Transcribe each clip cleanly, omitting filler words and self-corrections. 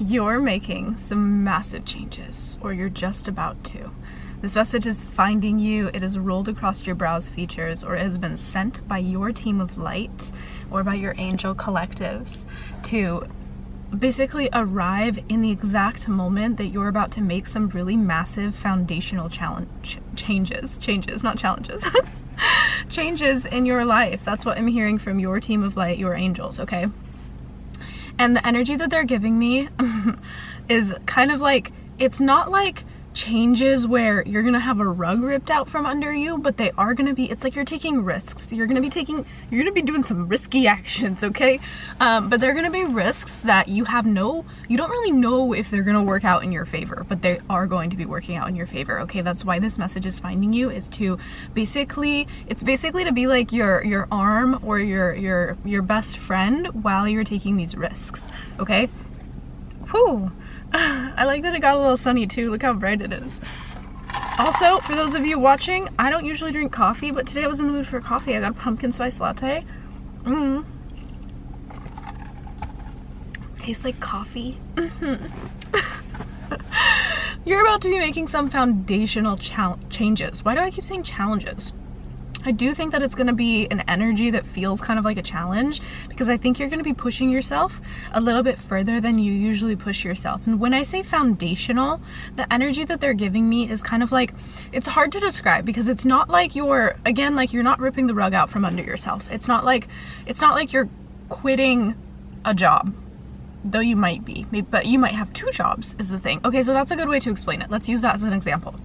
You're making some massive changes, or you're just about to. This message is finding you, it has rolled across your browse features, or it has been sent by your team of light or by your angel collectives to basically arrive in the exact moment that you're about to make some really massive foundational changes, not challenges, changes in your life. That's what I'm hearing from your team of light, your angels, okay? And the energy that they're giving me is kind of like, it's not like changes where you're gonna have a rug ripped out from under you, but they are gonna be, it's like you're taking risks. You're gonna be doing some risky actions, okay? But they're gonna be risks that you don't really know if they're gonna work out in your favor, but they are going to be working out in your favor, okay? That's why this message is finding you, is to basically to be like your arm or your best friend while you're taking these risks, okay? Whew. I like that it got a little sunny too. Look how bright it is. Also, for those of you watching, I don't usually drink coffee, but today I was in the mood for coffee. I got a pumpkin spice latte. Tastes like coffee. You're about to be making some foundational changes. Why do I keep saying challenges? I do think that it's going to be an energy that feels kind of like a challenge, because I think you're going to be pushing yourself a little bit further than you usually push yourself. And when I say foundational, the energy that they're giving me is kind of like, it's hard to describe because it's not like you're not ripping the rug out from under yourself. It's not like you're quitting a job, though you might be, but you might have two jobs is the thing. Okay, so that's a good way to explain it. Let's use that as an example.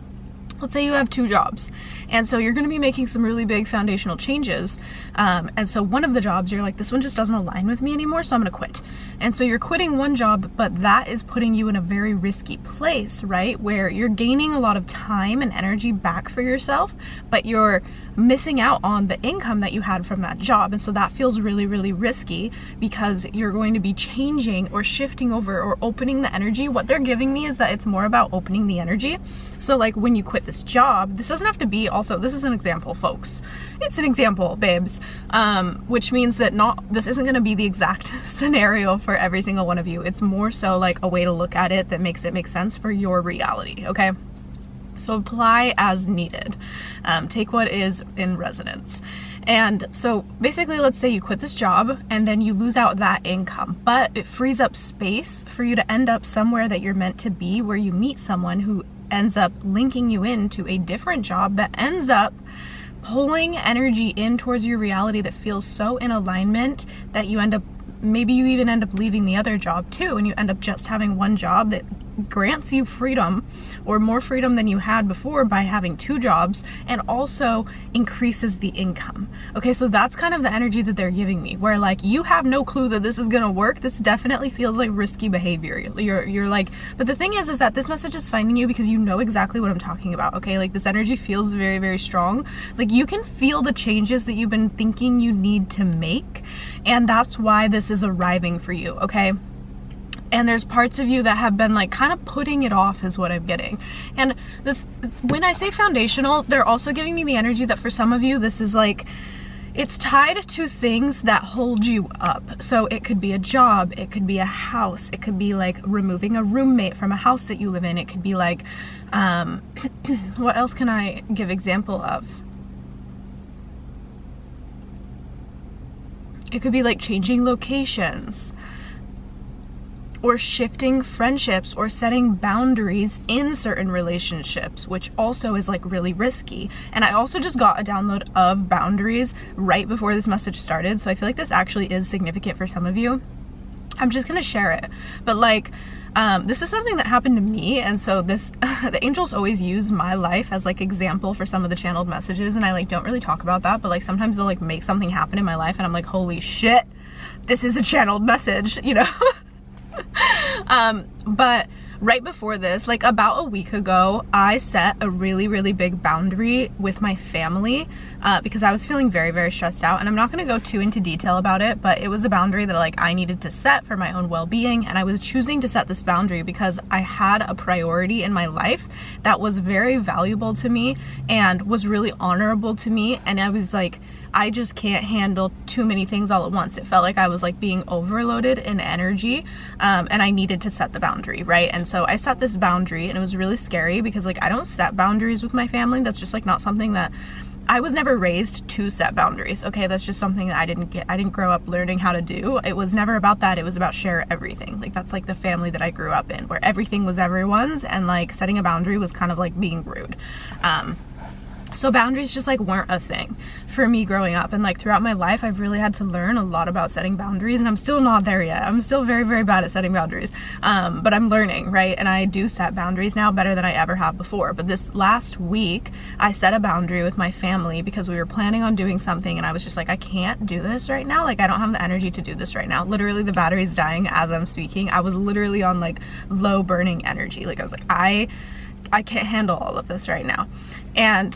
Let's say you have two jobs, and so you're going to be making some really big foundational changes, and so one of the jobs you're like, this one just doesn't align with me anymore, so I'm going to quit. And so you're quitting one job, but that is putting you in a very risky place, right, where you're gaining a lot of time and energy back for yourself, but you're missing out on the income that you had from that job. And so that feels really, really risky because you're going to be changing or shifting over or opening the energy. What they're giving me is that it's more about opening the energy. So like when you quit this job, this doesn't have to be, also, this is an example, folks. It's an example, babes, which means that this isn't going to be the exact scenario for every single one of you. It's more so like a way to look at it that makes it make sense for your reality, okay? So apply as needed. Take what is in resonance. And so basically, let's say you quit this job and then you lose out that income, but it frees up space for you to end up somewhere that you're meant to be, where you meet someone who ends up linking you into a different job that ends up pulling energy in towards your reality that feels so in alignment that you maybe you even end up leaving the other job too, and you end up just having one job that grants you freedom, or more freedom than you had before by having two jobs, and also increases the income. Okay, so that's kind of the energy that they're giving me, where like you have no clue that this is gonna work. This definitely feels like risky behavior. You're like, but the thing is that this message is finding you because you know exactly what I'm talking about. Okay, like this energy feels very, very strong. Like you can feel the changes that you've been thinking you need to make, and that's why this is arriving for you, okay? And there's parts of you that have been like kind of putting it off is what I'm getting. And when I say foundational, they're also giving me the energy that for some of you, this is like, it's tied to things that hold you up. So it could be a job, it could be a house, it could be like removing a roommate from a house that you live in. It could be like, what else can I give example of? It could be like changing locations, or shifting friendships, or setting boundaries in certain relationships, which also is like really risky. And I also just got a download of boundaries right before this message started, so I feel like this actually is significant for some of you. I'm just gonna share it, but like this is something that happened to me, and so the angels always use my life as like example for some of the channeled messages, and I like don't really talk about that, but like sometimes they'll like make something happen in my life and I'm like, holy shit, this is a channeled message, you know. But right before this, like about a week ago, I set a really, really big boundary with my family because I was feeling very, very stressed out. And I'm not going to go too into detail about it, but it was a boundary that like I needed to set for my own well-being. And I was choosing to set this boundary because I had a priority in my life that was very valuable to me and was really honorable to me. And I was like, I just can't handle too many things all at once. It felt like I was like being overloaded in energy, and I needed to set the boundary, right? And so I set this boundary, and it was really scary because like I don't set boundaries with my family. That's just like not something that I was never raised to set boundaries. Okay, that's just something that I didn't grow up learning how to do. It was never about that. It was about share everything. Like that's like the family that I grew up in, where everything was everyone's, and like setting a boundary was kind of like being rude. So boundaries just like weren't a thing for me growing up, and like throughout my life I've really had to learn a lot about setting boundaries, and I'm still not there yet. I'm still very, very bad at setting boundaries, but I'm learning, right? And I do set boundaries now better than I ever have before. But this last week I set a boundary with my family because we were planning on doing something, and I was just like, I can't do this right now. Like I don't have the energy to do this right now. Literally the battery's dying as I'm speaking. I was literally on like low burning energy. Like I was like, I can't handle all of this right now. And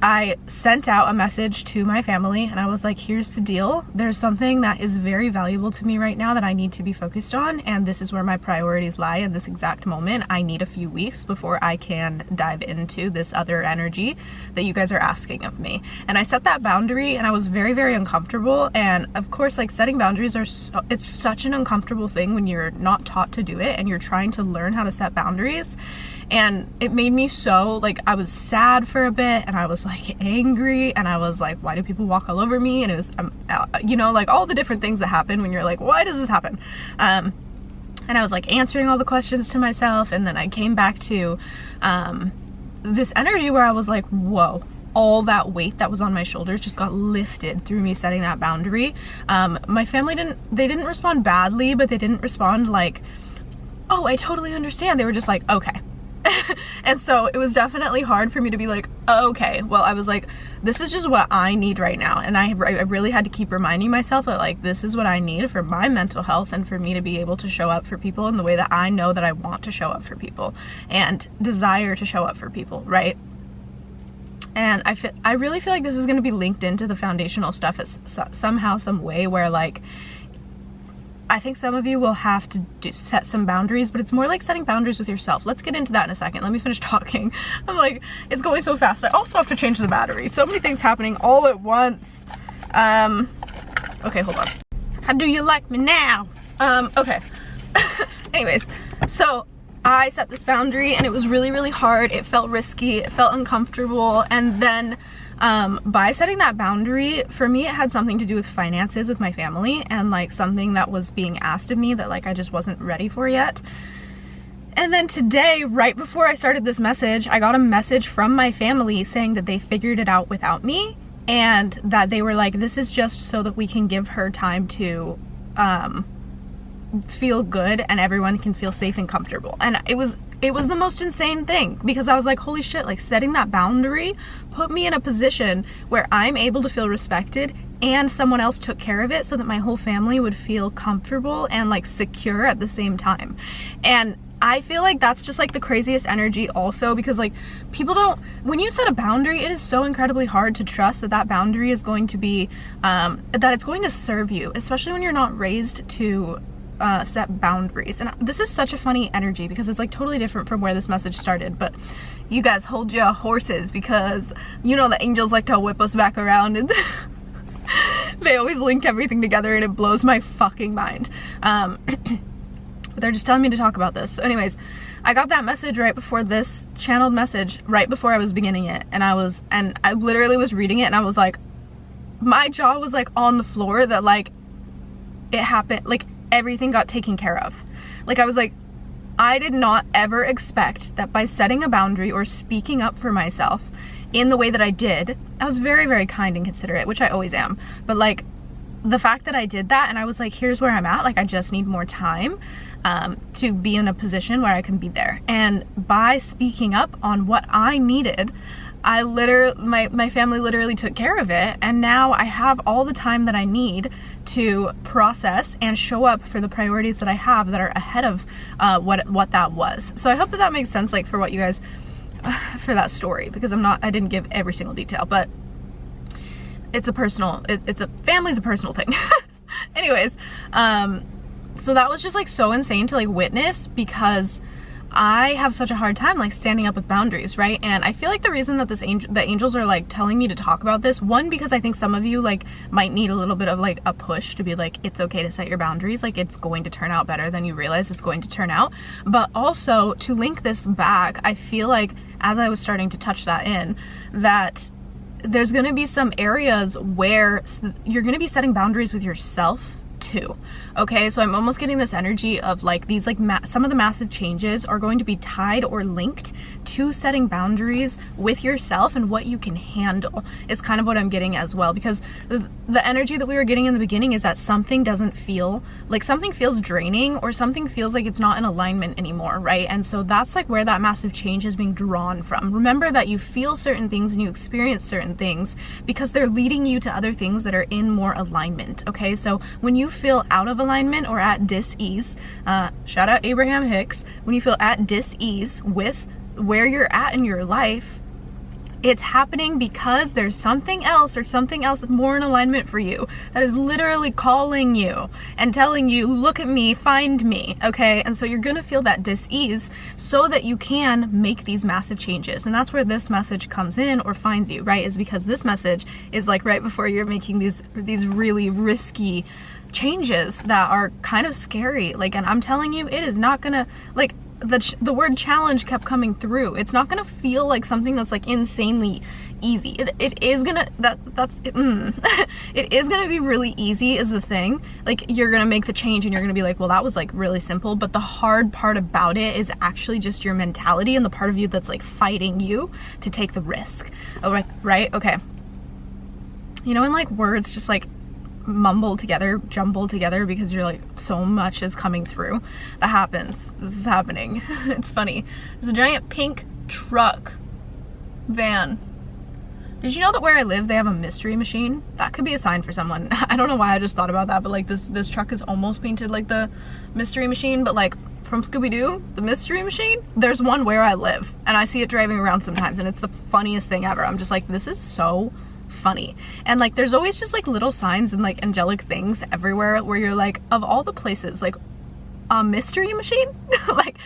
I sent out a message to my family, and I was like, here's the deal. There's something that is very valuable to me right now that I need to be focused on, and this is where my priorities lie in this exact moment. I need a few weeks before I can dive into this other energy that you guys are asking of me. And I set that boundary, and I was very, very uncomfortable. And of course, like setting boundaries it's such an uncomfortable thing when you're not taught to do it and you're trying to learn how to set boundaries. And it made me so, like, I was sad for a bit, and I was like angry, and I was like, why do people walk all over me? And it was, you know, like all the different things that happen when you're like, why does this happen? And I was like answering all the questions to myself, and then I came back to this energy where I was like, whoa, all that weight that was on my shoulders just got lifted through me setting that boundary. My family didn't respond badly, but they didn't respond like, oh, I totally understand. They were just like, okay. And so it was definitely hard for me to be like, oh, okay, well, I was like, this is just what I need right now. And I really had to keep reminding myself that like, this is what I need for my mental health and for me to be able to show up for people in the way that I know that I want to show up for people and desire to show up for people, right? And I really feel like this is going to be linked into the foundational stuff somehow, some way, where like, I think some of you will have to set some boundaries, but it's more like setting boundaries with yourself. Let's get into that in a second. Let me finish talking. I'm like, it's going so fast. I also have to change the battery. So many things happening all at once. Okay, hold on. How do you like me now? Okay. Anyways, so I set this boundary, and it was really, really hard. It felt risky. It felt uncomfortable. And then by setting that boundary, for me, it had something to do with finances with my family, and like something that was being asked of me that like I just wasn't ready for yet. And then today, right before I started this message, I got a message from my family saying that they figured it out without me, and that they were like, this is just so that we can give her time to feel good and everyone can feel safe and comfortable. And it was the most insane thing, because I was like, holy shit, like setting that boundary put me in a position where I'm able to feel respected, and someone else took care of it so that my whole family would feel comfortable and like secure at the same time. And I feel like that's just like the craziest energy also, because like people don't, when you set a boundary, it is so incredibly hard to trust that that boundary is going to be, that it's going to serve you, especially when you're not raised to set boundaries. And this is such a funny energy because it's like totally different from where this message started, but you guys hold your horses, because you know the angels like to whip us back around, and they always link everything together, and it blows my fucking mind. But they're just telling me to talk about this. So anyways, I got that message right before this channeled message, right before I was beginning it, and I literally was reading it, and I was like, my jaw was like on the floor, that like it happened, like everything got taken care of. Like I was like, I did not ever expect that by setting a boundary or speaking up for myself in the way that I did, I was very, very kind and considerate, which I always am, but like the fact that I did that, and I was like, here's where I'm at, like I just need more time to be in a position where I can be there. And by speaking up on what I needed, my family literally took care of it, and now I have all the time that I need to process and show up for the priorities that I have that are ahead of what that was. So I hope that makes sense, like for what you guys, for that story, because I didn't give every single detail, but it's a personal, family's a personal thing. Anyways, so that was just like so insane to like witness, because I have such a hard time like standing up with boundaries, right? And I feel like the reason that the angels are like telling me to talk about this, one, because I think some of you like might need a little bit of like a push to be like, it's okay to set your boundaries, like it's going to turn out better than you realize it's going to turn out. But also to link this back, I feel like as I was starting to touch that in, that there's going to be some areas where you're going to be setting boundaries with yourself too. Okay, so I'm almost getting this energy of like these like some of the massive changes are going to be tied or linked to setting boundaries with yourself and what you can handle is kind of what I'm getting as well, because the energy that we were getting in the beginning is that something doesn't feel like, something feels draining or something feels like it's not in alignment anymore, right? And so that's like where that massive change is being drawn from. Remember that you feel certain things and you experience certain things because they're leading you to other things that are in more alignment. Okay, so when you feel out of alignment or at dis-ease, shout out Abraham Hicks, when you feel at dis-ease with where you're at in your life, it's happening because there's something else or something else more in alignment for you that is literally calling you and telling you, look at me, find me, okay? And so you're gonna feel that dis-ease so that you can make these massive changes. And that's where this message comes in or finds you, right? Is because this message is like right before you're making these really risky changes that are kind of scary. Like, and I'm telling you, it is not gonna, like, the word challenge kept coming through. It's not gonna feel like something that's like insanely easy. It is gonna, it is gonna be really easy is the thing. Like, you're gonna make the change and you're gonna be like, well, that was like really simple. But the hard part about it is actually just your mentality and the part of you that's like fighting you to take the risk. Oh, right? Okay. You know, when like words just like mumble together, jumble together because you're like, so much is coming through. That happens. This is happening. It's funny. There's a giant pink truck van. Did you know that where I live they have a mystery machine? That could be a sign for someone. I don't know why I just thought about that, but like this truck is almost painted like the mystery machine, but like from Scooby-Doo, the mystery machine, there's one where I live and I see it driving around sometimes and it's the funniest thing ever. I'm just like, this is so funny. And like there's always just like little signs and like angelic things everywhere where you're like, of all the places, like a mystery machine, like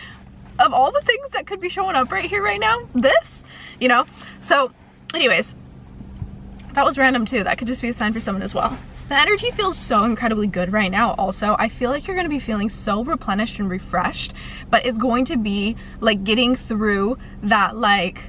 of all the things that could be showing up right here right now, this, you know? So anyways, that was random too. That could just be a sign for someone as well. The energy feels so incredibly good right now. Also, I feel like you're going to be feeling so replenished and refreshed, but it's going to be like getting through that like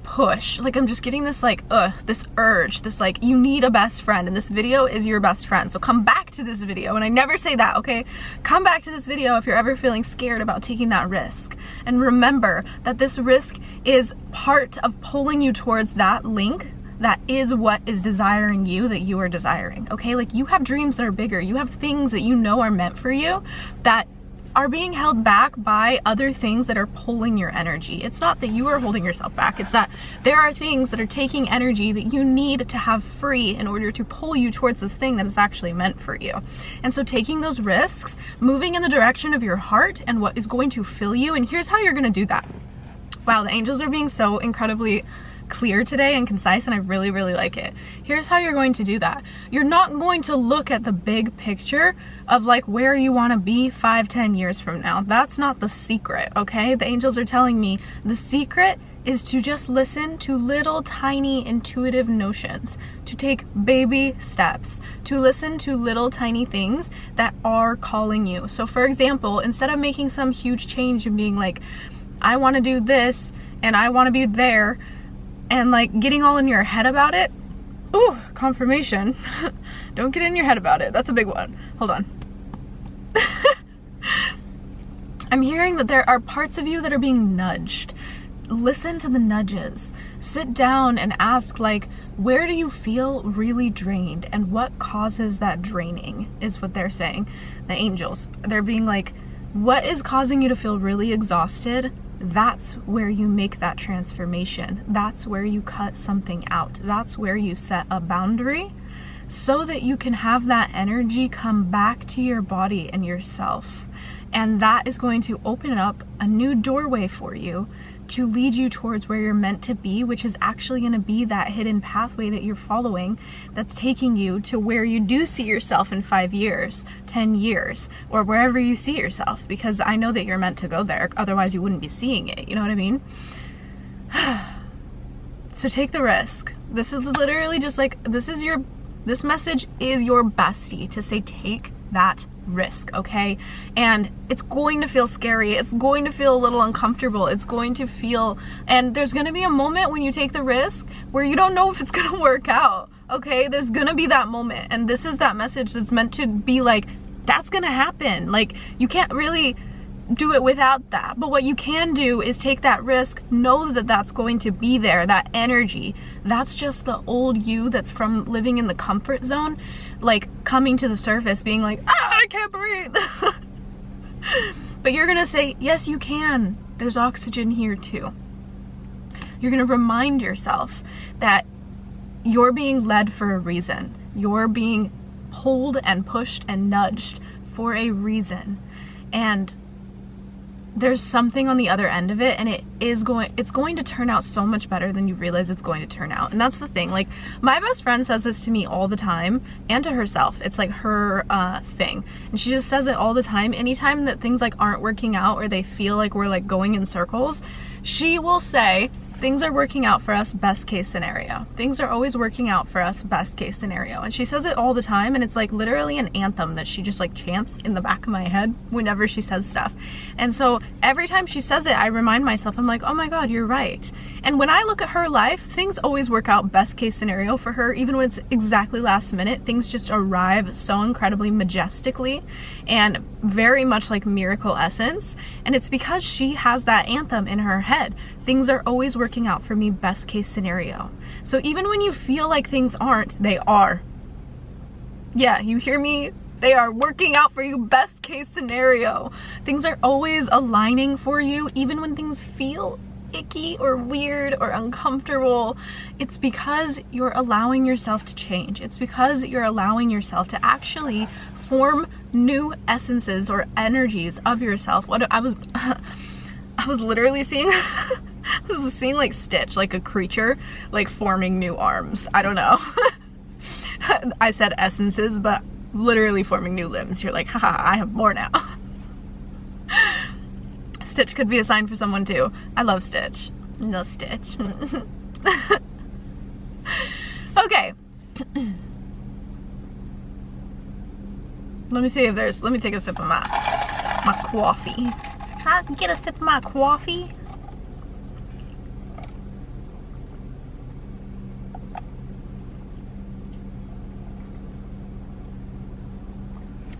push. Like, I'm just getting this like this urge, this like, you need a best friend, and this video is your best friend. So come back to this video, and I never say that, okay? Come back to this video if you're ever feeling scared about taking that risk. And remember that this risk is part of pulling you towards that link that is what is desiring you, that you are desiring, okay? Like, you have dreams that are bigger. You have things that you know are meant for you that are being held back by other things that are pulling your energy. It's not that you are holding yourself back. It's that there are things that are taking energy that you need to have free in order to pull you towards this thing that is actually meant for you. And so taking those risks, moving in the direction of your heart and what is going to fill you, and here's how you're going to do that. Wow, the angels are being so incredibly clear today and concise, and I really, really like it. Here's how you're going to do that. You're not going to look at the big picture of like where you want to be 5-10 years from now. That's not the secret, okay? The angels are telling me the secret is to just listen to little tiny intuitive notions, to take baby steps, to listen to little tiny things that are calling you. So for example, instead of making some huge change and being like, I want to do this and I want to be there, and like getting all in your head about it. Ooh, confirmation. Don't get in your head about it. That's a big one. Hold on. I'm hearing that there are parts of you that are being nudged. Listen to the nudges. Sit down and ask, like, where do you feel really drained and what causes that draining is what they're saying. The angels, they're being like, what is causing you to feel really exhausted? That's where you make that transformation. That's where you cut something out. That's where you set a boundary so that you can have that energy come back to your body and yourself. And that is going to open up a new doorway for you to lead you towards where you're meant to be, which is actually going to be that hidden pathway that you're following that's taking you to where you do see yourself in 5 years, 10 years, or wherever you see yourself, because I know that you're meant to go there. Otherwise you wouldn't be seeing it. You know what I mean? So take the risk. This is literally just like, this message is your bestie to say, take that risk, okay? And it's going to feel scary. It's going to feel a little uncomfortable. It's going to feel, and there's going to be a moment when you take the risk where you don't know if it's going to work out, okay? There's going to be that moment. And this is that message that's meant to be like, that's going to happen. Like, you can't really do it without that. But what you can do is take that risk, know that that's going to be there, that energy. That's just the old you that's from living in the comfort zone, like coming to the surface, being like, I can't breathe. But you're gonna say, yes, you can. There's oxygen here too. You're gonna remind yourself that you're being led for a reason. You're being pulled and pushed and nudged for a reason. And there's something on the other end of it, and it's going to turn out so much better than you realize it's going to turn out. And that's the thing. Like, my best friend says this to me all the time, and to herself. It's like her thing, and she just says it all the time. Anytime that things like aren't working out, or they feel like we're like going in circles, she will say, things are working out for us, best case scenario. Things are always working out for us, best case scenario. And she says it all the time, and it's like literally an anthem that she just like chants in the back of my head whenever she says stuff. And so every time she says it, I remind myself, I'm like, oh my God, you're right. And when I look at her life, things always work out best case scenario for her. Even when it's exactly last minute, things just arrive so incredibly majestically and very much like miracle essence. And it's because she has that anthem in her head. Things are always working out for me, best case scenario. So even when you feel like things aren't, they are. Yeah, you hear me? They are working out for you, best case scenario. Things are always aligning for you, even when things feel icky or weird or uncomfortable. It's because you're allowing yourself to change. It's because you're allowing yourself to actually form new essences or energies of yourself. I was literally seeing I was seeing like Stitch, like a creature, like forming new arms. I don't know. I said essences, but literally forming new limbs. You're like, haha, I have more now. Stitch could be a sign for someone too. I love Stitch. No Stitch. Okay. Let me see if there's, let me take a sip of my coffee. I can get a sip of my coffee.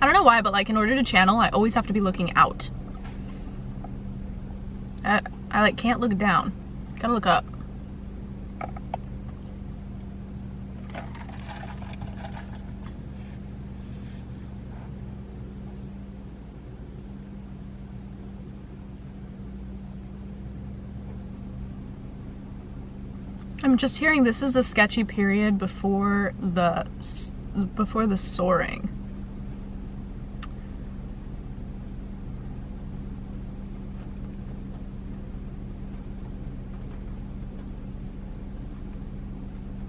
I don't know why, but like in order to channel, I always have to be looking out. I like can't look down. Gotta look up. I'm just hearing this is a sketchy period before the soaring.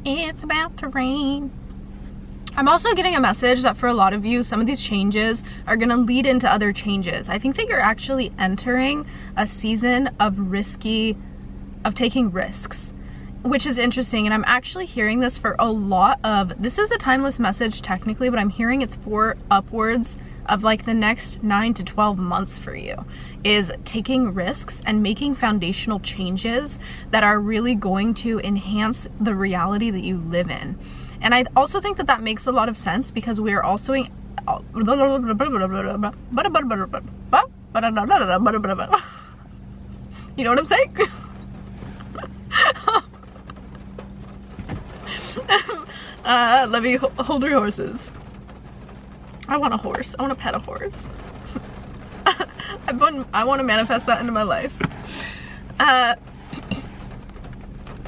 It's about to rain. I'm also getting a message that for a lot of you, some of these changes are going to lead into other changes. I think that you're actually entering a season of taking risks, which is interesting. And I'm actually hearing this for a lot of, this is a timeless message technically, but I'm hearing it's for upwards of like the next 9 to 12 months for you, is taking risks and making foundational changes that are really going to enhance the reality that you live in. And I also think that that makes a lot of sense because we are also you know what I'm saying? Let me hold your horses. I want a horse. I want to pet a horse. I want to manifest that into my life.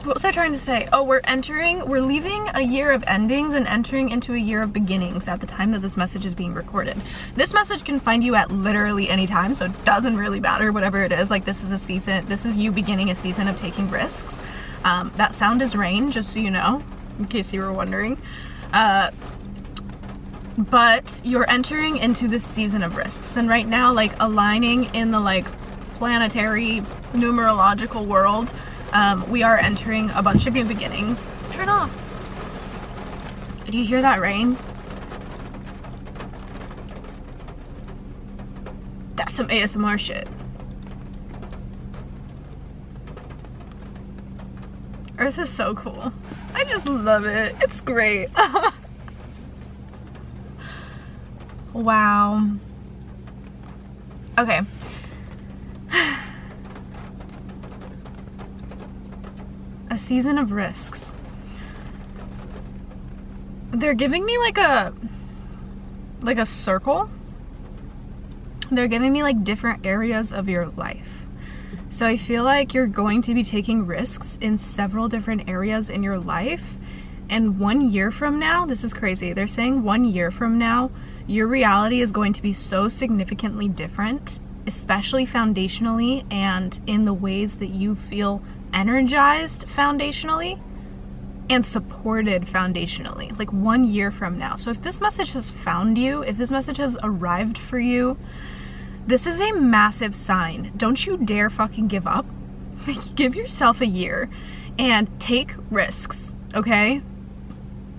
what was I trying to say? Oh, we're leaving a year of endings and entering into a year of beginnings at the time that this message is being recorded. This message can find you at literally any time, so it doesn't really matter, whatever it is. Like, this is you beginning a season of taking risks. That sound is rain, just so you know, in case you were wondering. But you're entering into this season of risks, and right now, like, aligning in the, like, planetary numerological world, we are entering a bunch of new beginnings. Turn off. Do you hear that rain? That's some ASMR shit. Earth is so cool. I just love it. It's great. Wow. Okay. A season of risks. They're giving me like a circle. They're giving me like different areas of your life. So I feel like you're going to be taking risks in several different areas in your life. And 1 year from now, this is crazy. They're saying 1 year from now, your reality is going to be so significantly different, especially foundationally and in the ways that you feel energized foundationally and supported foundationally, like 1 year from now. So if this message has found you, if this message has arrived for you, this is a massive sign. Don't you dare fucking give up. Give yourself a year and take risks, okay?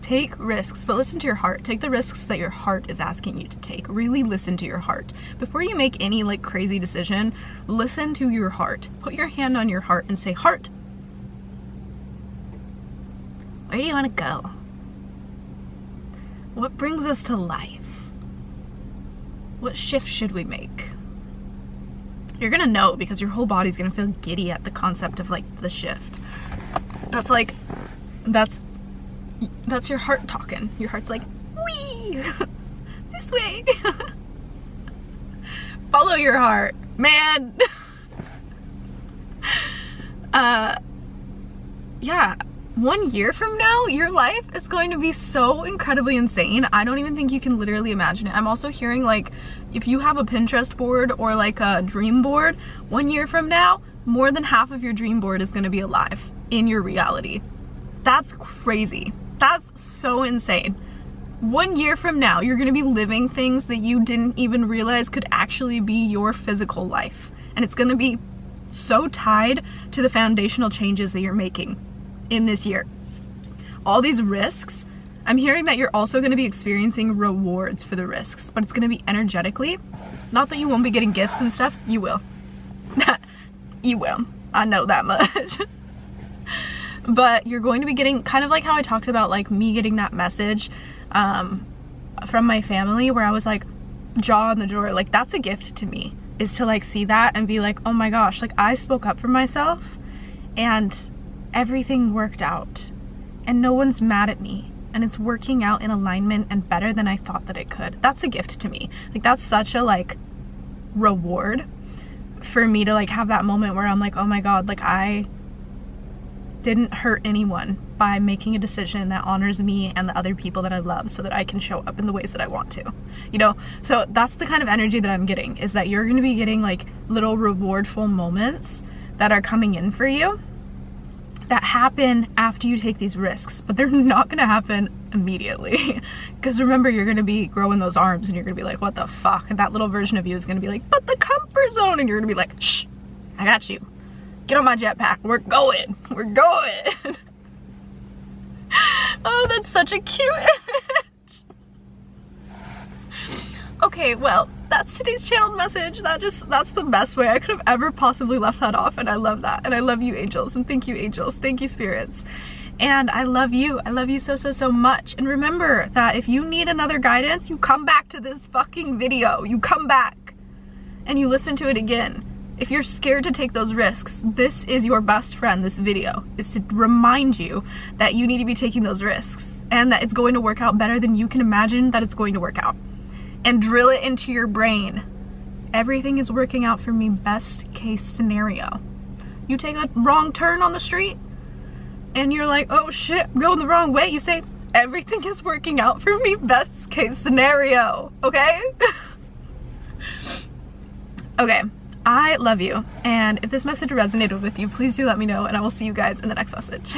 Take risks, but listen to your heart. Take the risks that your heart is asking you to take. Really listen to your heart. Before you make any like crazy decision, listen to your heart. Put your hand on your heart and say, heart, where do you want to go? What brings us to life? What shift should we make? You're gonna know because your whole body's gonna feel giddy at the concept of like the shift. That's your heart talking. Your heart's like, wee, this way. Follow your heart, man. Yeah, 1 year from now, your life is going to be so incredibly insane. I don't even think you can literally imagine it. I'm also hearing like, if you have a Pinterest board or like a dream board, 1 year from now, more than half of your dream board is going to be alive in your reality. That's crazy. That's so insane. 1 year from now, you're going to be living things that you didn't even realize could actually be your physical life. And it's going to be so tied to the foundational changes that you're making in this year. All these risks, I'm hearing that you're also going to be experiencing rewards for the risks, but it's going to be energetically. Not that you won't be getting gifts and stuff. You will. You will. I know that much. But you're going to be getting, kind of like how I talked about like me getting that message from my family where I was like, jaw on the drawer, like that's a gift to me, is to like see that and be like, oh my gosh, like I spoke up for myself and everything worked out and no one's mad at me and it's working out in alignment and better than I thought that it could. That's a gift to me. Like that's such a like reward for me to like have that moment where I'm like, oh my God, like I didn't hurt anyone by making a decision that honors me and the other people that I love so that I can show up in the ways that I want to, you know? So that's the kind of energy that I'm getting, is that you're going to be getting like little rewardful moments that are coming in for you that happen after you take these risks, but they're not going to happen immediately. Because remember, you're going to be growing those arms and you're going to be like, what the fuck? And that little version of you is going to be like, but the comfort zone. And you're going to be like, shh, I got you. Get on my jetpack. We're going. We're going. Oh, that's such a cute image. Okay, well, that's today's channeled message. That's the best way I could have ever possibly left that off. And I love that. And I love you, angels. And thank you, angels. Thank you, spirits. And I love you. I love you so, so, so much. And remember that if you need another guidance, you come back to this fucking video. You come back and you listen to it again. If you're scared to take those risks, this is your best friend, this video, is to remind you that you need to be taking those risks and that it's going to work out better than you can imagine that it's going to work out. And drill it into your brain. Everything is working out for me, best case scenario. You take a wrong turn on the street, and you're like, oh shit, I'm going the wrong way, you say, everything is working out for me, best case scenario, okay? Okay, I love you, and if this message resonated with you, please do let me know, and I will see you guys in the next message.